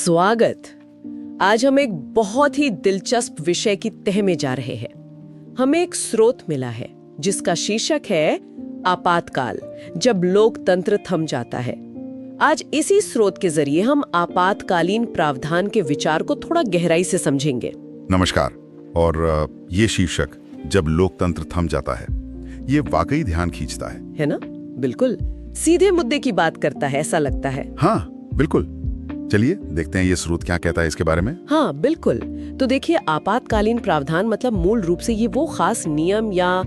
स्वागत। आज हम एक बहुत ही दिलचस्प विषय की तह में जा रहे हैं। हमें एक स्रोत मिला है जिसका शीर्षक है आपातकाल, जब लोकतंत्र थम जाता है। आज इसी स्रोत के जरिए हम आपातकालीन प्रावधान के विचार को थोड़ा गहराई से समझेंगे। नमस्कार। और ये शीर्षक जब लोकतंत्र थम जाता है, ये वाकई ध्यान खींचता है ना? बिल्कुल सीधे मुद्दे की बात करता है, ऐसा लगता है। हाँ बिल्कुल। चलिए देखते हैं ये स्रोत क्या कहता है इसके बारे में। हाँ बिल्कुल। तो देखिए, आपातकालीन प्रावधान मतलब मूल रूप से ये वो खास नियम या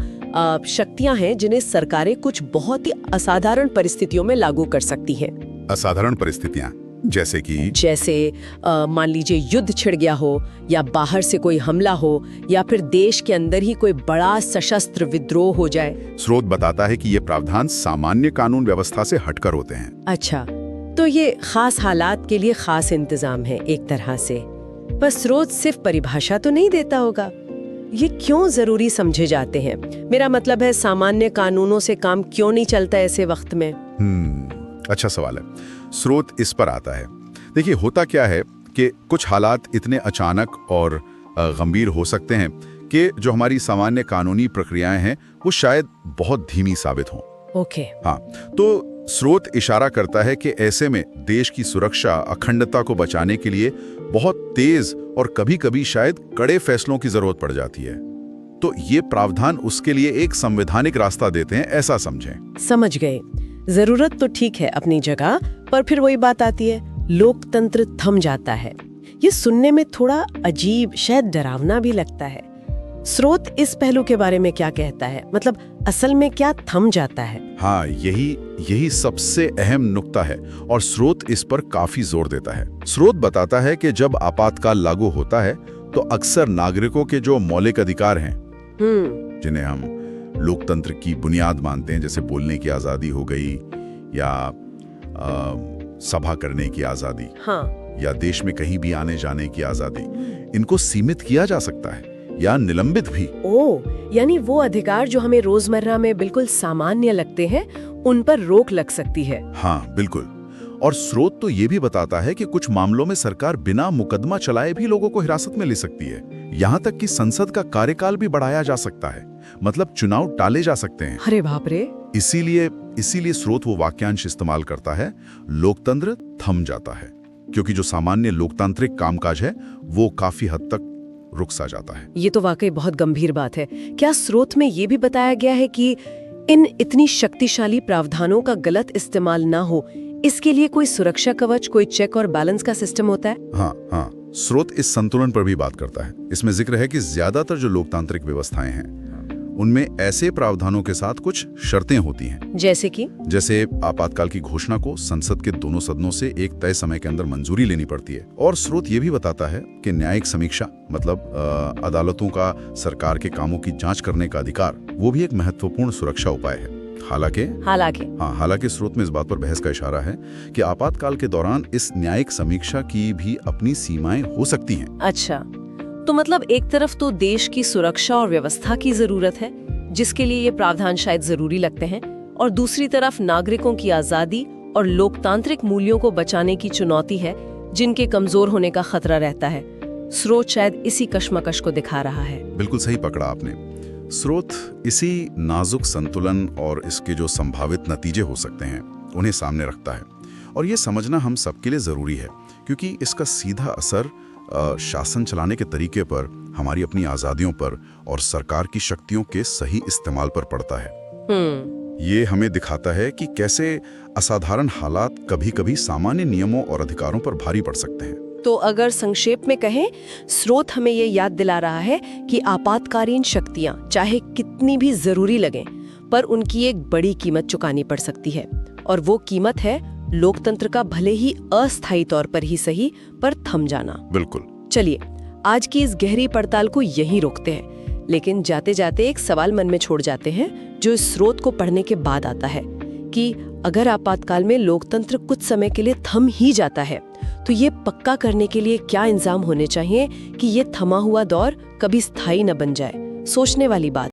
शक्तियां हैं जिन्हें सरकारें कुछ बहुत ही असाधारण परिस्थितियों में लागू कर सकती हैं। असाधारण परिस्थितियां जैसे मान लीजिए युद्ध छिड़ गया हो, या बाहर से कोई हमला हो, या फिर देश के अंदर ही कोई बड़ा सशस्त्र विद्रोह हो जाए। स्रोत बताता है कि ये प्रावधान सामान्य कानून व्यवस्था से हटकर होते हैं। अच्छा, तो ये खास हालात के लिए खास इंतजाम है एक तरह से। पर स्रोत सिर्फ परिभाषा तो नहीं देता होगा। ये क्यों जरूरी समझे जाते हैं? मेरा मतलब है, सामान्य कानूनों से काम क्यों नहीं चलता ऐसे वक्त में? अच्छा सवाल है। स्रोत इस पर आता है। देखिए, होता क्या है कि कुछ हालात इतने अचानक और गंभीर हो सकते हैं कि जो हमारी सामान्य कानूनी प्रक्रियाएं हैं वो शायद बहुत धीमी साबित हों। ओके। हाँ, तो स्रोत इशारा करता है कि ऐसे में देश की सुरक्षा, अखंडता को बचाने के लिए बहुत तेज और कभी-कभी शायद कड़े फैसलों की जरूरत पड़ जाती है। तो ये प्रावधान उसके लिए एक संवैधानिक रास्ता देते हैं, ऐसा समझें। समझ गए। जरूरत तो ठीक है अपनी जगह, पर फिर वही बात आती है, लोकतंत्र थम जाता है। ये सुनने में थोड़ा अजीब, शायद डरावना भी लगता है। स्रोत इस पहलू के बारे में क्या कहता है? मतलब असल में क्या थम जाता है? हाँ, यही सबसे अहम नुक्ता है और स्रोत इस पर काफी जोर देता है। स्रोत बताता है कि जब आपातकाल लागू होता है तो अक्सर नागरिकों के जो मौलिक अधिकार हैं, जिन्हें हम लोकतंत्र की बुनियाद मानते हैं, जैसे बोलने की आजादी हो गई या सभा करने की आजादी, हाँ, या देश में कहीं भी आने जाने की आजादी, इनको सीमित किया जा सकता है या निलंबित भी। यानी वो अधिकार जो हमें रोजमर्रा में बिल्कुल सामान्य लगते हैं, उन पर रोक लग सकती है। हाँ बिल्कुल। और स्रोत तो ये भी बताता है कि कुछ मामलों में सरकार बिना मुकदमा चलाए भी लोगों को हिरासत में ले सकती है। यहाँ तक कि संसद का कार्यकाल भी बढ़ाया जा सकता है, मतलब चुनाव टाले जा सकते हैं। अरे बाप रे। इसीलिए स्रोत वो वाक्यांश इस्तेमाल करता है, लोकतंत्र थम जाता है, क्योंकि जो सामान्य लोकतांत्रिक कामकाज है वो काफी हद तक रुक सा जाता है। ये तो वाकई बहुत गंभीर बात है। क्या स्रोत में ये भी बताया गया है कि इन इतनी शक्तिशाली प्रावधानों का गलत इस्तेमाल ना हो, इसके लिए कोई सुरक्षा कवच, कोई चेक और बैलेंस का सिस्टम होता है? हाँ, स्रोत इस संतुलन पर भी बात करता है। इसमें जिक्र है कि ज्यादातर जो लोकतांत्रिक व्यवस्थाएं हैं उनमें ऐसे प्रावधानों के साथ कुछ शर्तें होती हैं। जैसे आपातकाल की घोषणा को संसद के दोनों सदनों से एक तय समय के अंदर मंजूरी लेनी पड़ती है। और स्रोत ये भी बताता है कि न्यायिक समीक्षा, मतलब अदालतों का सरकार के कामों की जांच करने का अधिकार, वो भी एक महत्वपूर्ण सुरक्षा उपाय है। हालांकि स्रोत में इस बात पर बहस का इशारा है कि आपातकाल के दौरान इस न्यायिक समीक्षा की भी अपनी सीमाएं हो सकती हैं। अच्छा, तो मतलब एक तरफ तो देश की सुरक्षा और व्यवस्था की जरूरत है, जिसके लिए ये प्रावधान शायद जरूरी लगते हैं, और दूसरी तरफ नागरिकों की आजादी और लोकतांत्रिक मूल्यों को बचाने की चुनौती है, जिनके कमजोर होने का खतरा रहता है। स्रोत शायद इसी कश्मकश को दिखा रहा है। बिल्कुल सही पकड़ा आपने। स्रोत इसी नाजुक संतुलन और इसके जो संभावित नतीजे हो सकते हैं उन्हें सामने रखता है। और ये समझना हम सबके लिए जरूरी है, क्योंकि इसका सीधा असर शासन चलाने के तरीके पर, हमारी अपनी आजादियों पर और सरकार की शक्तियों के सही इस्तेमाल पर पड़ता है। ये हमें दिखाता है कि कैसे असाधारण हालात कभी-कभी सामान्य नियमों और अधिकारों पर भारी पड़ सकते हैं। तो अगर संक्षेप में कहें, स्रोत हमें ये याद दिला रहा है कि आपातकालीन शक्तियां चाहे कितनी भी जरूरी लगें, पर उनकी एक बड़ी कीमत चुकानी पड़ सकती है, और वो कीमत है लोकतंत्र का भले ही अस्थायी तौर पर ही सही, पर थम जाना। बिल्कुल। चलिए, आज की इस गहरी पड़ताल को यहीं रोकते हैं, लेकिन जाते जाते एक सवाल मन में छोड़ जाते हैं, जो इस स्रोत को पढ़ने के बाद आता है कि अगर आपातकाल में लोकतंत्र कुछ समय के लिए थम ही जाता है, तो ये पक्का करने के लिए क्या इंतजाम होने चाहिए कि ये थमा हुआ दौर कभी स्थायी न बन जाए। सोचने वाली बात।